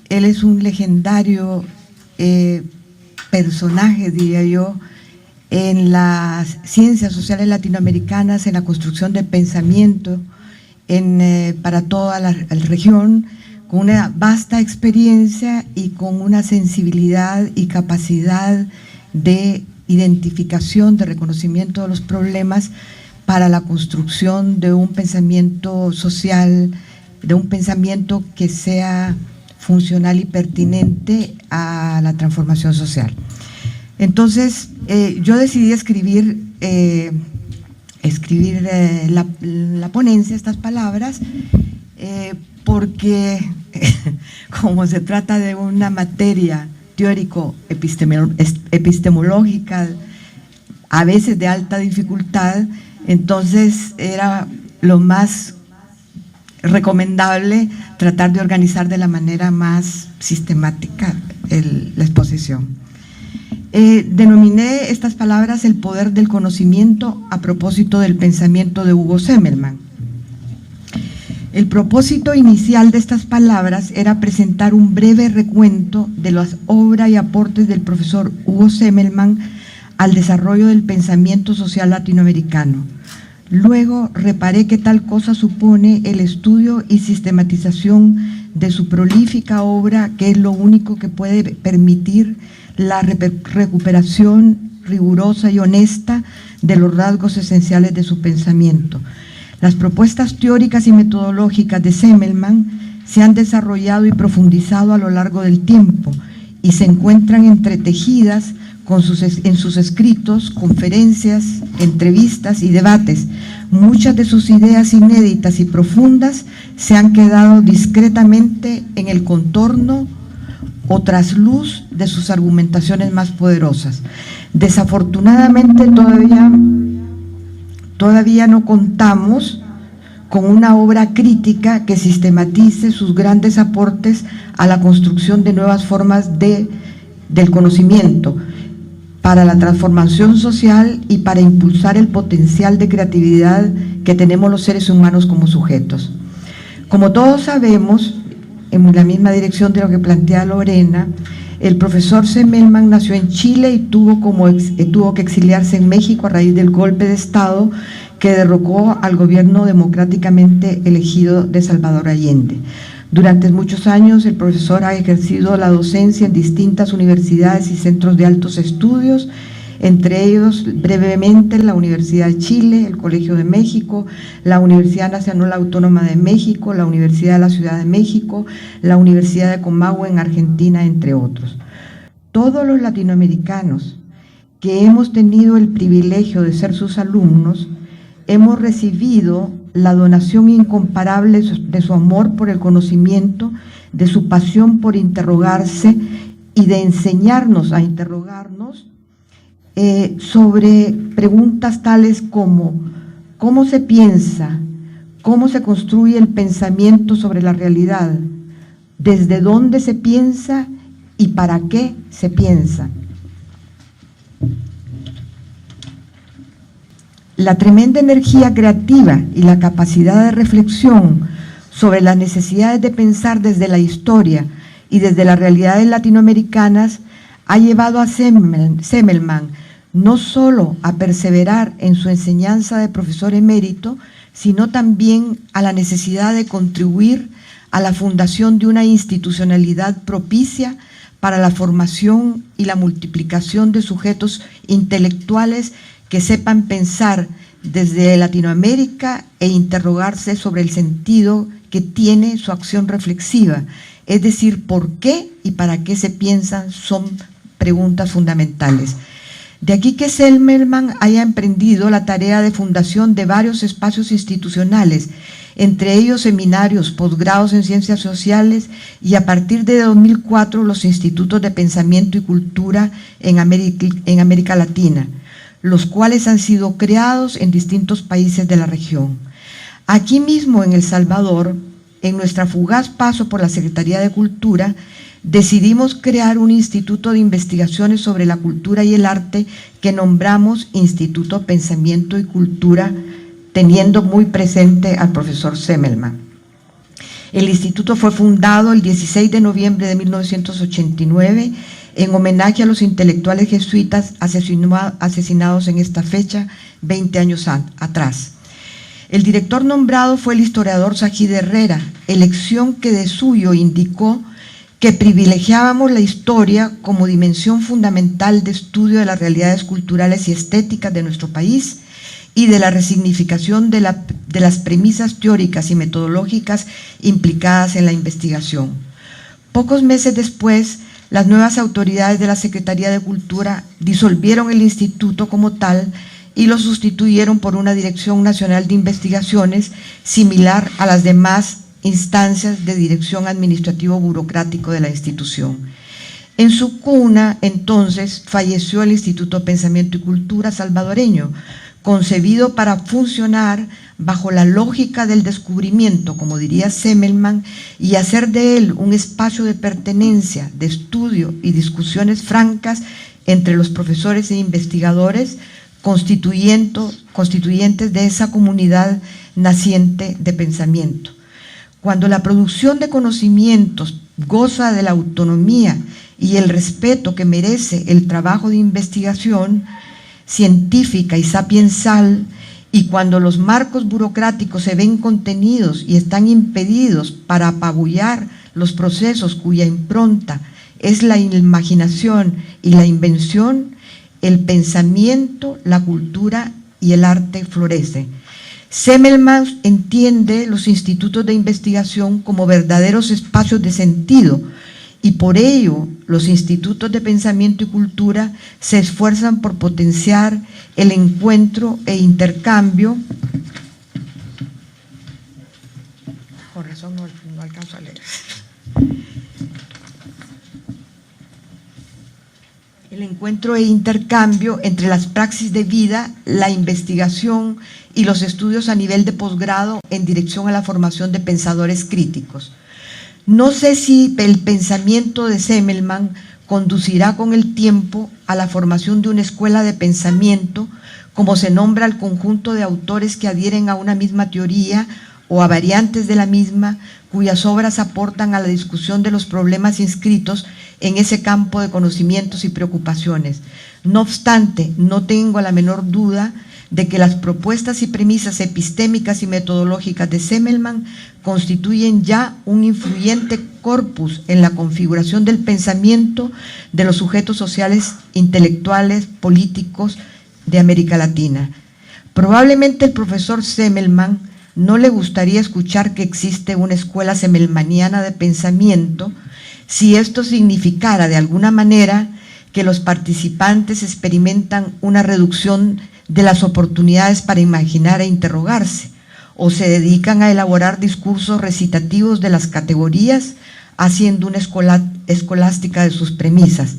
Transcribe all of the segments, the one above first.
Él es un legendario personaje, diría yo, en las ciencias sociales latinoamericanas, en la construcción del pensamiento para toda la región, con una vasta experiencia y con una sensibilidad y capacidad de identificación, de reconocimiento de los problemas para la construcción de un pensamiento social, de un pensamiento que sea funcional y pertinente a la transformación social. Entonces, yo decidí escribir la ponencia, estas palabras, porque como se trata de una materia teórico-epistemológica, a veces de alta dificultad, entonces era lo más recomendable tratar de organizar de la manera más sistemática la exposición. Denominé estas palabras el poder del conocimiento a propósito del pensamiento de Hugo Semmelmann. El propósito inicial de estas palabras era presentar un breve recuento de las obras y aportes del profesor Hugo Semmelmann al desarrollo del pensamiento social latinoamericano. Luego reparé que tal cosa supone el estudio y sistematización de su prolífica obra, que es lo único que puede permitir la recuperación rigurosa y honesta de los rasgos esenciales de su pensamiento. Las propuestas teóricas y metodológicas de Semmelmann se han desarrollado y profundizado a lo largo del tiempo y se encuentran entretejidas en sus escritos, conferencias, entrevistas y debates. Muchas de sus ideas inéditas y profundas se han quedado discretamente en el contorno o trasluz de sus argumentaciones más poderosas. Desafortunadamente todavía no contamos con una obra crítica que sistematice sus grandes aportes a la construcción de nuevas formas del conocimiento, para la transformación social y para impulsar el potencial de creatividad que tenemos los seres humanos como sujetos. Como todos sabemos, en la misma dirección de lo que plantea Lorena, el profesor Semmelmann nació en Chile y tuvo que exiliarse en México a raíz del golpe de Estado que derrocó al gobierno democráticamente elegido de Salvador Allende. Durante muchos años el profesor ha ejercido la docencia en distintas universidades y centros de altos estudios, entre ellos brevemente la Universidad de Chile, el Colegio de México, la Universidad Nacional Autónoma de México, la Universidad de la Ciudad de México, la Universidad de Comahue en Argentina, entre otros. Todos los latinoamericanos que hemos tenido el privilegio de ser sus alumnos, hemos recibido la donación incomparable de su amor por el conocimiento, de su pasión por interrogarse y de enseñarnos a interrogarnos sobre preguntas tales como ¿cómo se piensa? ¿Cómo se construye el pensamiento sobre la realidad? ¿Desde dónde se piensa y para qué se piensa? La tremenda energía creativa y la capacidad de reflexión sobre las necesidades de pensar desde la historia y desde las realidades latinoamericanas ha llevado a Semmelmann no solo a perseverar en su enseñanza de profesor emérito, sino también a la necesidad de contribuir a la fundación de una institucionalidad propicia para la formación y la multiplicación de sujetos intelectuales que sepan pensar desde Latinoamérica e interrogarse sobre el sentido que tiene su acción reflexiva, es decir, por qué y para qué se piensan son preguntas fundamentales. De aquí que Semmelmann haya emprendido la tarea de fundación de varios espacios institucionales, entre ellos seminarios, posgrados en ciencias sociales y a partir de 2004 los institutos de pensamiento y cultura en América Latina, los cuales han sido creados en distintos países de la región. Aquí mismo en El Salvador, en nuestra fugaz paso por la Secretaría de Cultura, decidimos crear un instituto de investigaciones sobre la cultura y el arte que nombramos Instituto Pensamiento y Cultura, teniendo muy presente al profesor Semmelmann. El instituto fue fundado el 16 de noviembre de 1989 en homenaje a los intelectuales jesuitas asesinados en esta fecha 20 años atrás. El director nombrado fue el historiador Sajid Herrera, elección que de suyo indicó que privilegiábamos la historia como dimensión fundamental de estudio de las realidades culturales y estéticas de nuestro país y de la resignificación de las premisas teóricas y metodológicas implicadas en la investigación. Pocos meses después, las nuevas autoridades de la Secretaría de Cultura disolvieron el instituto como tal y lo sustituyeron por una Dirección Nacional de Investigaciones similar a las demás instancias de dirección administrativo-burocrático de la institución. En su cuna, entonces, falleció el Instituto Pensamiento y Cultura salvadoreño, concebido para funcionar bajo la lógica del descubrimiento, como diría Semmelman, y hacer de él un espacio de pertenencia, de estudio y discusiones francas entre los profesores e investigadores constituyentes de esa comunidad naciente de pensamiento. Cuando la producción de conocimientos goza de la autonomía y el respeto que merece el trabajo de investigación científica y sapiensal, y cuando los marcos burocráticos se ven contenidos y están impedidos para apabullar los procesos cuya impronta es la imaginación y la invención, el pensamiento, la cultura y el arte florece. Semmelman entiende los institutos de investigación como verdaderos espacios de sentido y por ello los institutos de pensamiento y cultura se esfuerzan por potenciar el encuentro e intercambio. Por razón no alcanzo a leer. El encuentro e intercambio entre las praxis de vida, la investigación y los estudios a nivel de posgrado en dirección a la formación de pensadores críticos. No sé si el pensamiento de Semmelman conducirá con el tiempo a la formación de una escuela de pensamiento, como se nombra al conjunto de autores que adhieren a una misma teoría o a variantes de la misma, cuyas obras aportan a la discusión de los problemas inscritos en ese campo de conocimientos y preocupaciones. No obstante, no tengo la menor duda de que las propuestas y premisas epistémicas y metodológicas de Semmelman constituyen ya un influyente corpus en la configuración del pensamiento de los sujetos sociales, intelectuales, políticos de América Latina. Probablemente el profesor Semmelman no le gustaría escuchar que existe una escuela semmelmaniana de pensamiento si esto significara de alguna manera que los participantes experimentan una reducción de las oportunidades para imaginar e interrogarse, o se dedican a elaborar discursos recitativos de las categorías, haciendo una escolástica de sus premisas.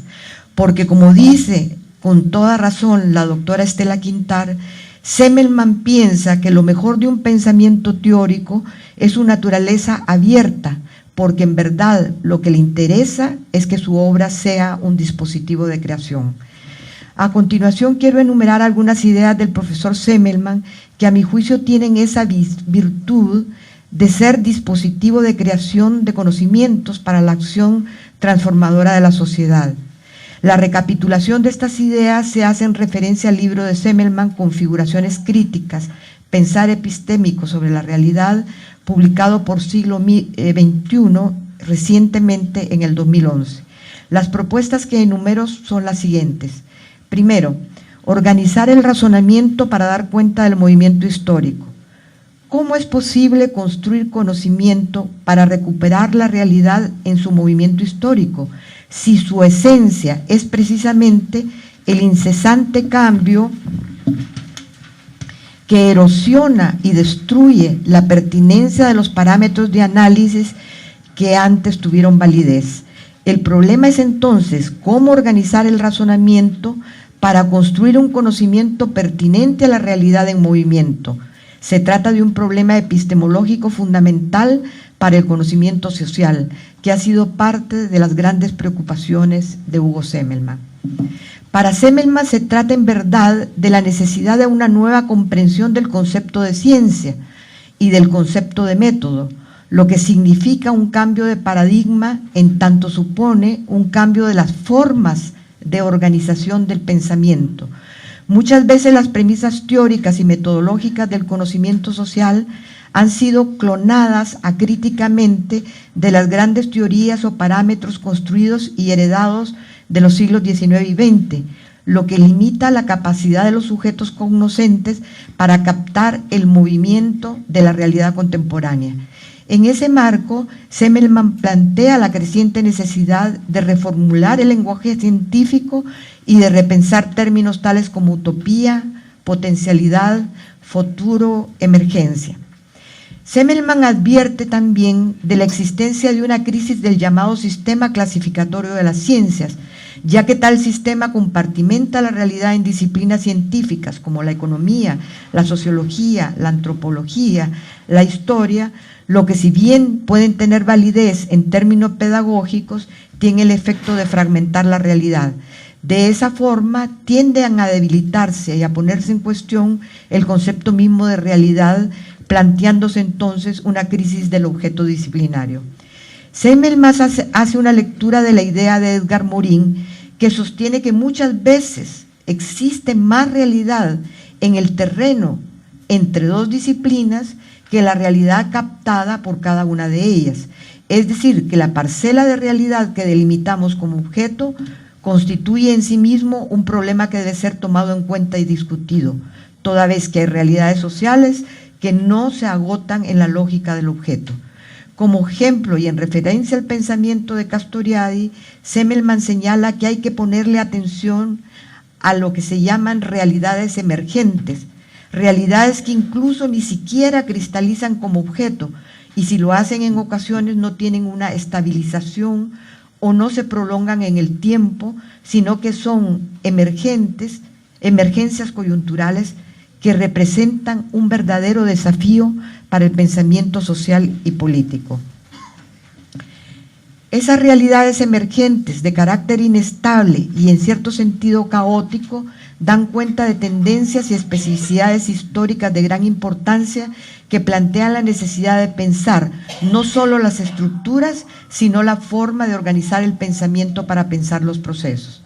Porque como dice con toda razón la doctora Estela Quintar, Semmelman piensa que lo mejor de un pensamiento teórico es su naturaleza abierta, porque en verdad lo que le interesa es que su obra sea un dispositivo de creación. A continuación quiero enumerar algunas ideas del profesor Semmelman que a mi juicio tienen esa virtud de ser dispositivo de creación de conocimientos para la acción transformadora de la sociedad. La recapitulación de estas ideas se hace en referencia al libro de Semmelman, Configuraciones Críticas, Pensar Epistémico sobre la Realidad, publicado por Siglo XXI recientemente en el 2011. Las propuestas que enumero son las siguientes. Primero, organizar el razonamiento para dar cuenta del movimiento histórico. ¿Cómo es posible construir conocimiento para recuperar la realidad en su movimiento histórico, si su esencia es precisamente el incesante cambio que erosiona y destruye la pertinencia de los parámetros de análisis que antes tuvieron validez? El problema es entonces cómo organizar el razonamiento para construir un conocimiento pertinente a la realidad en movimiento. Se trata de un problema epistemológico fundamental para el conocimiento social, que ha sido parte de las grandes preocupaciones de Hugo Semmelman. Para Semmelman se trata en verdad de la necesidad de una nueva comprensión del concepto de ciencia y del concepto de método, lo que significa un cambio de paradigma en tanto supone un cambio de las formas de organización del pensamiento. Muchas veces las premisas teóricas y metodológicas del conocimiento social han sido clonadas acríticamente de las grandes teorías o parámetros construidos y heredados de los siglos XIX y XX, lo que limita la capacidad de los sujetos cognoscentes para captar el movimiento de la realidad contemporánea. En ese marco, Semmelmann plantea la creciente necesidad de reformular el lenguaje científico y de repensar términos tales como utopía, potencialidad, futuro, emergencia. Semmelmann advierte también de la existencia de una crisis del llamado sistema clasificatorio de las ciencias, ya que tal sistema compartimenta la realidad en disciplinas científicas como la economía, la sociología, la antropología, la historia, lo que si bien pueden tener validez en términos pedagógicos, tiene el efecto de fragmentar la realidad. De esa forma tienden a debilitarse y a ponerse en cuestión el concepto mismo de realidad, planteándose entonces una crisis del objeto disciplinario. Semmelmann hace una lectura de la idea de Edgar Morin, que sostiene que muchas veces existe más realidad en el terreno entre dos disciplinas que la realidad captada por cada una de ellas. Es decir, que la parcela de realidad que delimitamos como objeto constituye en sí mismo un problema que debe ser tomado en cuenta y discutido, toda vez que hay realidades sociales que no se agotan en la lógica del objeto. Como ejemplo y en referencia al pensamiento de Castoriadis, Semmelmann señala que hay que ponerle atención a lo que se llaman realidades emergentes, realidades que incluso ni siquiera cristalizan como objeto, y si lo hacen en ocasiones no tienen una estabilización o no se prolongan en el tiempo, sino que son emergentes, emergencias coyunturales que representan un verdadero desafío para el pensamiento social y político. Esas realidades emergentes de carácter inestable y en cierto sentido caótico dan cuenta de tendencias y especificidades históricas de gran importancia que plantean la necesidad de pensar no solo las estructuras, sino la forma de organizar el pensamiento para pensar los procesos.